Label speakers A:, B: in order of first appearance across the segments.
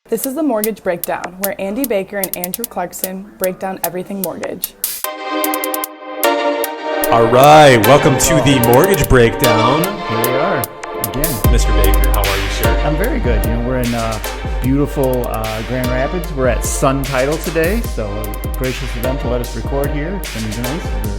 A: This is the Mortgage Breakdown, where Andy Baker and Andrew Clarkson break down everything mortgage.
B: All right, welcome to the Mortgage Breakdown.
C: Here we are again.
B: Mr. Baker, how are you, sir?
C: I'm very good. We're in beautiful Grand Rapids. We're at Sun Title today, so gracious of them to let us record here. It's going to be nice.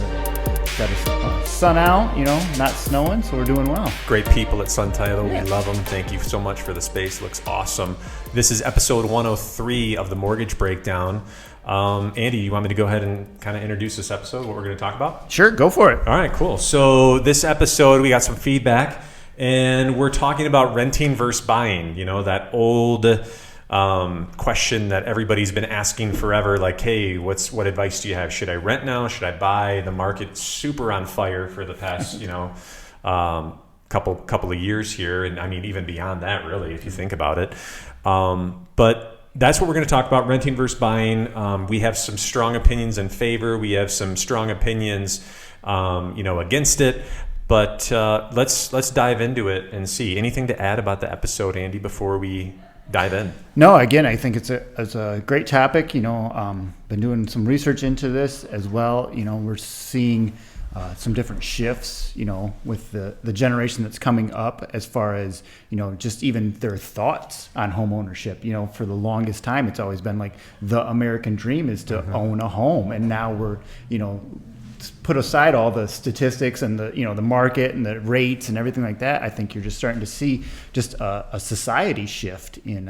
C: We've got a sun out, not snowing, so we're doing well.
B: Great people at Sun Title.
C: Yeah.
B: We love them. Thank you so much for the space. Looks awesome. This is episode 103 of the Mortgage Breakdown. Andy, you want me to go ahead and kind of introduce this episode, what we're going to talk about?
C: Sure, go for it.
B: All right, cool. So this episode, we got some feedback, and we're talking about renting versus buying. That old question that everybody's been asking forever, like, hey, what advice do you have? Should I rent now? Should I buy? The market's super on fire for the past, couple of years here, and I mean even beyond that, really, if you think about it. But that's what we're going to talk about, renting versus buying. We have some strong opinions in favor. We have some strong opinions, against it. But let's dive into it and see. Anything to add about the episode, Andy, before we dive in?
C: No, again, I think it's a great topic. Been doing some research into this as well. We're seeing some different shifts, with the generation that's coming up as far as, just even their thoughts on home ownership. For the longest time, it's always been like the American dream is to own a home. And now we're, put aside all the statistics and the market and the rates and everything like that. I think you're just starting to see just a society shift in,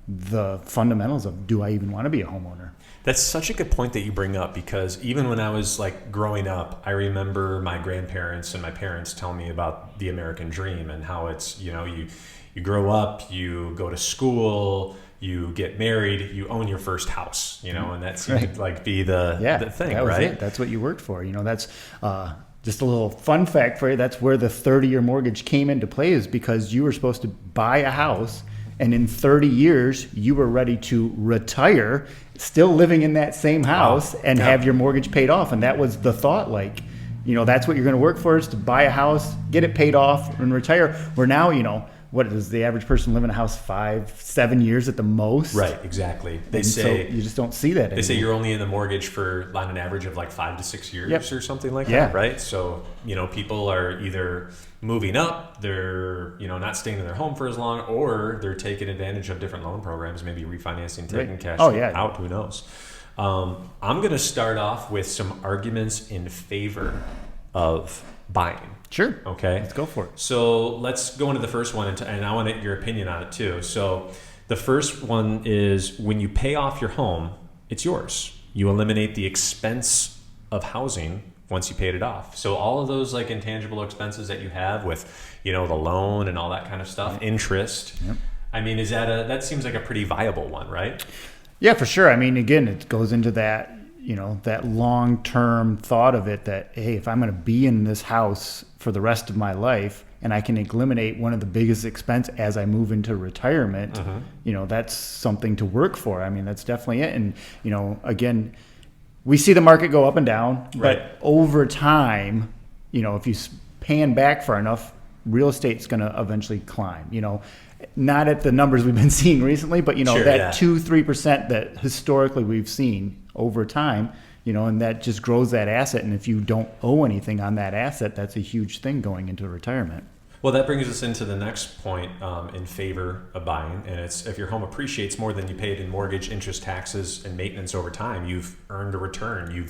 C: the fundamentals of, do I even want to be a homeowner?
B: That's such a good point that you bring up, because even when I was like growing up, I remember my grandparents and my parents telling me about the American dream and how it's, you grow up, you go to school, you get married, you own your first house, and that seemed like be the thing,
C: that was
B: right?
C: It. That's what you worked for. That's just a little fun fact for you. That's where the 30-year mortgage came into play, is because you were supposed to buy a house, and in 30 years, you were ready to retire, still living in that same house, and have your mortgage paid off. And that was the thought, that's what you're going to work for, is to buy a house, get it paid off, and retire. Where now, what does the average person live in a house 5-7 years at the most?
B: Right, exactly. They
C: and
B: say
C: so you just don't see that anymore.
B: They say you're only in the mortgage for on an average of like 5 to 6 years or something like that, right? So, people are either moving up, they're, not staying in their home for as long, or they're taking advantage of different loan programs, maybe refinancing, taking cash out, who knows. I'm going to start off with some arguments in favor of buying.
C: Sure.
B: Okay.
C: Let's go for it.
B: So let's go into the first one, and I want your opinion on it too. So the first one is, when you pay off your home, it's yours. You eliminate the expense of housing once you paid it off. So all of those like intangible expenses that you have with, the loan and all that kind of stuff, interest. Yep. I mean, that seems like a pretty viable one, right?
C: Yeah, for sure. I mean, again, it goes into that, that long-term thought of it, that, hey, if I'm going to be in this house for the rest of my life, and I can eliminate one of the biggest expense as I move into retirement, that's something to work for. I mean, that's definitely it. And, again, we see the market go up and down, but over time, if you pan back far enough, real estate's going to eventually climb, not at the numbers we've been seeing recently, but, 2-3% that historically we've seen over time, and that just grows that asset. And if you don't owe anything on that asset, that's a huge thing going into retirement.
B: Well, that brings us into the next point in favor of buying, and it's, if your home appreciates more than you paid in mortgage, interest, taxes, and maintenance over time, you've earned a return. You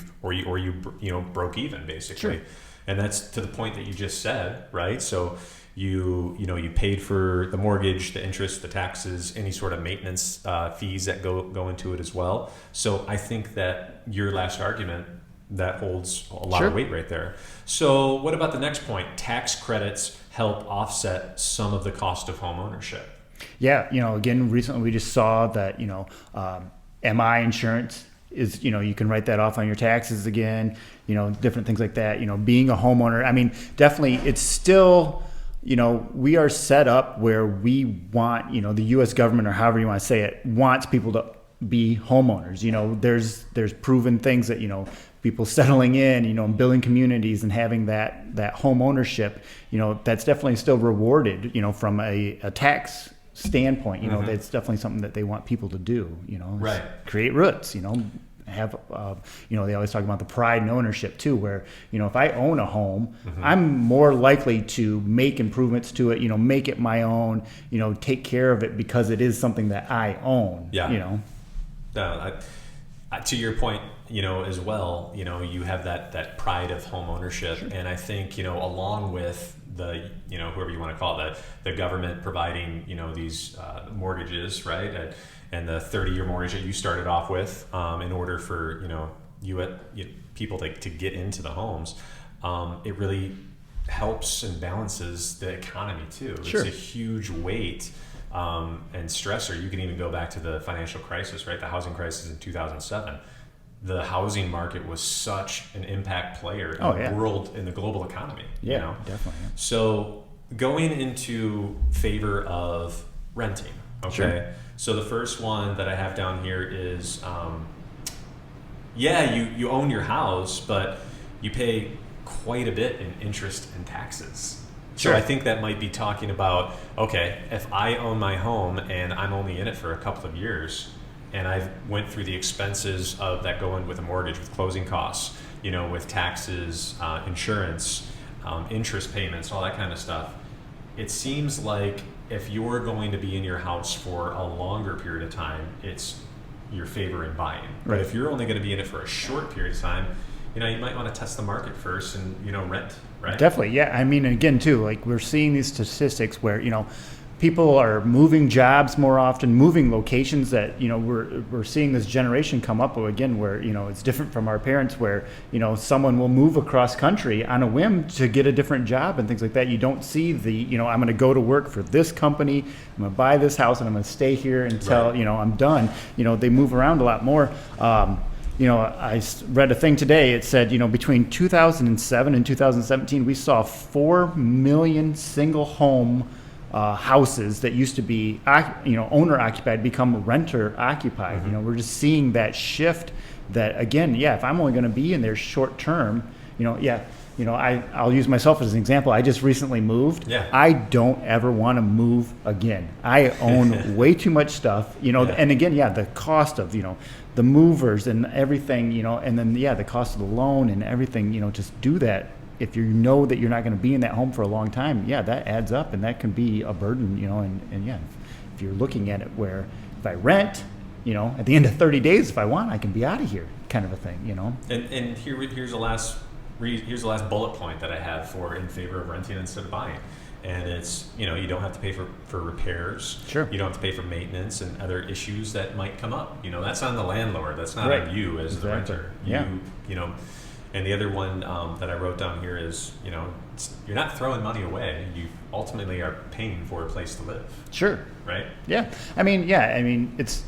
B: broke even, basically. Sure. And that's to the point that you just said, right? So you paid for the mortgage, the interest, the taxes, any sort of maintenance fees that go into it as well. So I think that your last argument, that holds a lot of weight right there. So what about the next point? Tax credits help offset some of the cost of home ownership.
C: Yeah, again, recently we just saw that, MI insurance is, you can write that off on your taxes again, different things like that. Being a homeowner, I mean, definitely it's still, we are set up where we want, the U.S. government, or however you want to say it, wants people to be homeowners. There's proven things that, people settling in, and building communities and having that home ownership, that's definitely still rewarded, from a tax standpoint, that's definitely something that they want people to do,
B: Right.
C: create roots, have, they always talk about the pride and ownership too, where, if I own a home, I'm more likely to make improvements to it, make it my own, take care of it because it is something that I own,
B: No, to your point, as well, you have that pride of home ownership. Sure. And I think, along with the, whoever you want to call it, the government providing, these mortgages, right? And the 30-year mortgage that you started off with, in order for, people to get into the homes, it really helps and balances the economy too.
C: Sure.
B: It's a huge weight and stressor. You can even go back to the financial crisis, right? The housing crisis in 2007. The housing market was such an impact player in the world, in the global economy.
C: Yeah, definitely. Yeah.
B: So going into favor of renting, okay? Sure. So the first one that I have down here is, you own your house, but you pay quite a bit in interest and taxes.
C: Sure.
B: So I think that might be talking about, okay, if I own my home and I'm only in it for a couple of years, and I've went through the expenses of that go in with a mortgage, with closing costs, with taxes, insurance, interest payments, all that kind of stuff. It seems like if you're going to be in your house for a longer period of time, it's your favor in buying. But if you're only going to be in it for a short period of time, you might want to test the market first and, rent, right?
C: Definitely, yeah. I mean, again, too, like we're seeing these statistics where, people are moving jobs more often, moving locations that, we're seeing this generation come up again where, it's different from our parents where, someone will move across country on a whim to get a different job and things like that. You don't see the, I'm going to go to work for this company, I'm going to buy this house and I'm going to stay here until, I'm done. They move around a lot more. I read a thing today. It said, between 2007 and 2017, we saw 4 million single home houses that used to be, owner occupied become renter occupied.
B: Mm-hmm.
C: We're just seeing that shift. That again, if I'm only going to be in there short term, I'll use myself as an example. I just recently moved.
B: Yeah.
C: I don't ever want to move again. I own way too much stuff. And again, the cost of the movers and everything, and then the cost of the loan and everything. Just do that. If you know that you're not going to be in that home for a long time, that adds up and that can be a burden, and if you're looking at it where if I rent, at the end of 30 days, if I want, I can be out of here kind of a thing,
B: And here's the last bullet point that I have for in favor of renting instead of buying. And it's, you don't have to pay for repairs.
C: Sure.
B: You don't have to pay for maintenance and other issues that might come up. That's on the landlord. That's not
C: right.
B: on you as the renter. And the other one that I wrote down here is, you're not throwing money away. You ultimately are paying for a place to live.
C: Sure.
B: Right?
C: Yeah. I mean, it's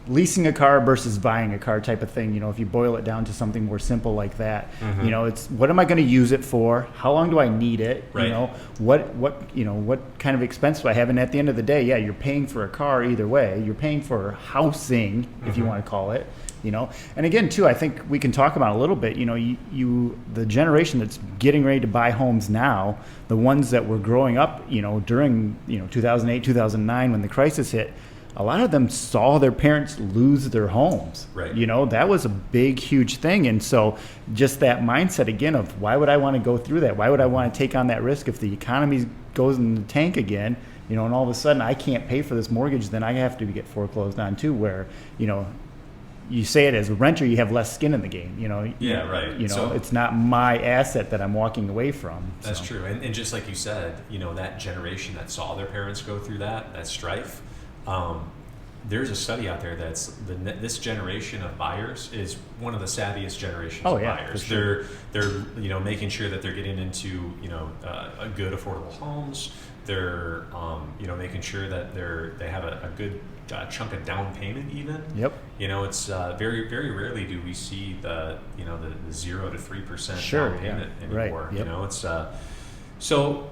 C: leasing a car versus buying a car type of thing. If you boil it down to something more simple like that,
B: mm-hmm.
C: It's what am I going to use it for? How long do I need it?
B: Right.
C: What kind of expense do I have? And at the end of the day, you're paying for a car either way. You're paying for housing, if you want to call it. And again, too, I think we can talk about a little bit, the generation that's getting ready to buy homes now, the ones that were growing up, during, 2008, 2009, when the crisis hit, a lot of them saw their parents lose their homes.
B: Right.
C: That was a big, huge thing. And so just that mindset again of why would I want to go through that? Why would I want to take on that risk if the economy goes in the tank again, and all of a sudden I can't pay for this mortgage, then I have to get foreclosed on too, where, you say it as a renter, you have less skin in the game,
B: Yeah, right.
C: So it's not my asset that I'm walking away from.
B: That's true. And just like you said, that generation that saw their parents go through that strife, there's a study out there that's this generation of buyers is one of the savviest generations of buyers.
C: Sure.
B: They're making sure that they're getting into a good affordable homes. They're making sure that they have a good chunk of down payment even.
C: Yep.
B: It's very, very rarely do we see the 0 to 3%
C: down
B: payment anymore.
C: Right. Yep.
B: It's so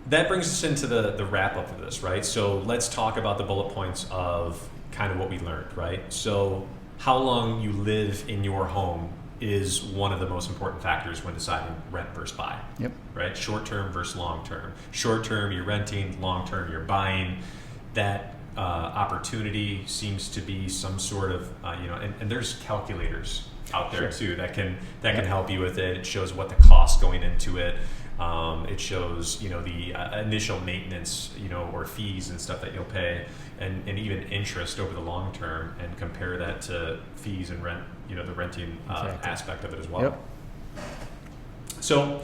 B: that brings us into the wrap up of this, right? So let's talk about the bullet points of kind of what we learned, right? So how long you live in your home is one of the most important factors when deciding rent versus buy.
C: Yep.
B: Right? Short term versus long term. Short term, you're renting. Long term, you're buying. that opportunity seems to be some sort of and there's calculators out there too that can help you with it. It shows what the cost going into it. It shows the initial maintenance or fees and stuff that you'll pay, and even interest over the long term, and compare that to fees and rent, the renting aspect of it as well.
C: Yep.
B: So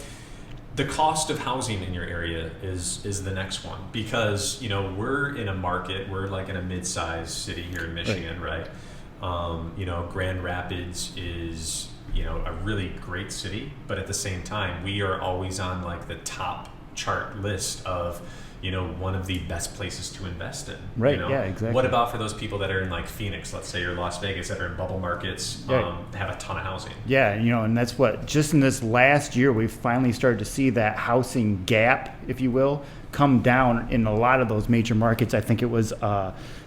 B: the cost of housing in your area is the next one, because we're in a market, we're like in a mid-sized city here in Michigan, right? Grand Rapids is a really great city, but at the same time we are always on like the top chart list of one of the best places to invest in.
C: Right. Yeah, exactly.
B: What about for those people that are in like Phoenix, let's say, or Las Vegas, that are in bubble markets, have a ton of housing?
C: Yeah, and that's what, just in this last year, we've finally started to see that housing gap, if you will, come down in a lot of those major markets. I think it was,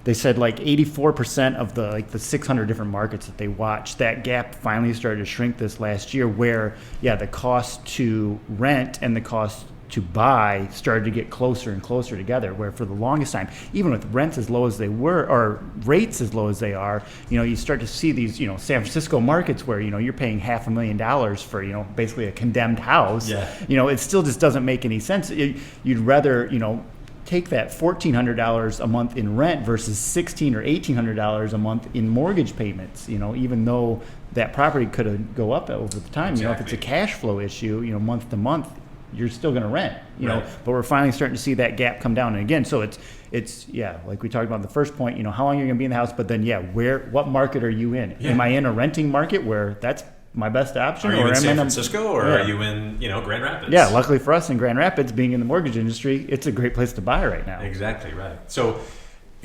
C: they said like 84% of the 600 different markets that they watched, that gap finally started to shrink this last year, where, the cost to rent and the cost to buy started to get closer and closer together, where for the longest time, even with rents as low as they were, or rates as low as they are, you start to see these, San Francisco markets where, you're paying $500,000 for, basically a condemned house.
B: Yeah.
C: It still just doesn't make any sense. You'd rather, take that $1,400 a month in rent versus $1,600 or $1,800 a month in mortgage payments, even though that property could go up over the time.
B: Exactly.
C: If it's a cash flow issue, month to month, you're still going to rent,
B: Right.
C: but we're finally starting to see that gap come down. And again, so it's like we talked about in the first point, how long you're going to be in the house, but then, what market are you in?
B: Yeah.
C: Am I in a renting market where that's my best option?
B: Are you
C: or
B: in
C: am I
B: San Francisco, or
C: Yeah.
B: are you in, Grand Rapids?
C: Yeah, luckily for us in Grand Rapids, being in the mortgage industry, it's a great place to buy right now.
B: Exactly right. So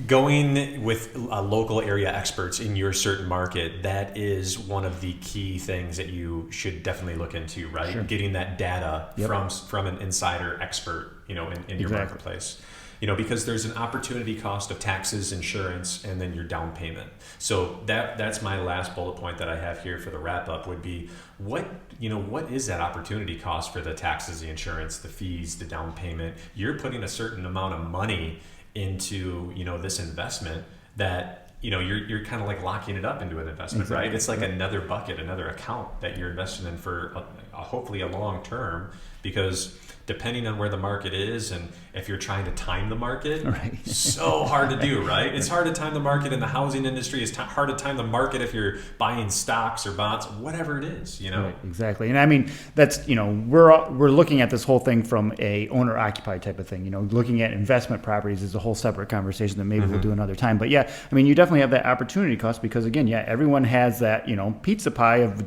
B: going with local area experts in your certain market, that is one of the key things that you should definitely look into, right?
C: Sure.
B: Getting that data
C: Yep.
B: from an insider expert, in your
C: Exactly.
B: marketplace. Because there's an opportunity cost of taxes, insurance, and then your down payment. So that's my last bullet point that I have here for the wrap up would be what is that opportunity cost for the taxes, the insurance, the fees, the down payment? You're putting a certain amount of money into this investment that you're kind of like locking it up into an investment.
C: Exactly.
B: Right? It's like another bucket, another account that you're investing in for hopefully a long term, because depending on where the market is, and if you're trying to time the market,
C: Right.
B: so hard to do, right? It's hard to time the market in the housing industry. It's hard to time the market if you're buying stocks or bonds, whatever it is,
C: Right, exactly. And I mean, that's, we're looking at this whole thing from a owner occupied type of thing, looking at investment properties is a whole separate conversation that maybe we'll do another time. But yeah, I mean, you definitely have that opportunity cost, because again, everyone has that, pizza pie of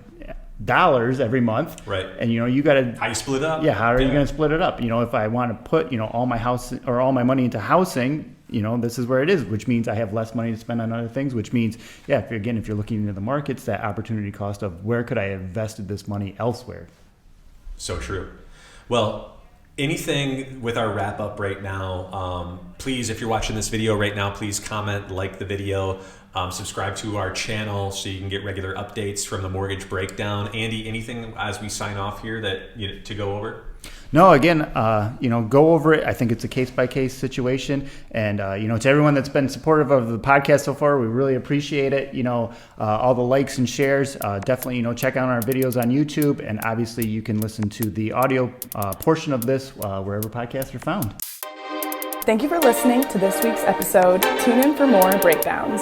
C: dollars every month.
B: Right.
C: And you got to,
B: How you split it up?
C: yeah, how are you going to split it up? If I want to put, all my house or all my money into housing, this is where it is, which means I have less money to spend on other things, which means, if you're looking into the markets, that opportunity cost of where could I have invested this money elsewhere?
B: So true. Well, anything with our wrap up right now, please, if you're watching this video right now, please comment, like the video, subscribe to our channel so you can get regular updates from the Mortgage Breakdown. Andy, anything as we sign off here that to go over?
C: No, again, go over it. I think it's a case-by-case situation. And, to everyone that's been supportive of the podcast so far, we really appreciate it. All the likes and shares, definitely, check out our videos on YouTube. And obviously you can listen to the audio portion of this wherever podcasts are found.
A: Thank you for listening to this week's episode. Tune in for more breakdowns.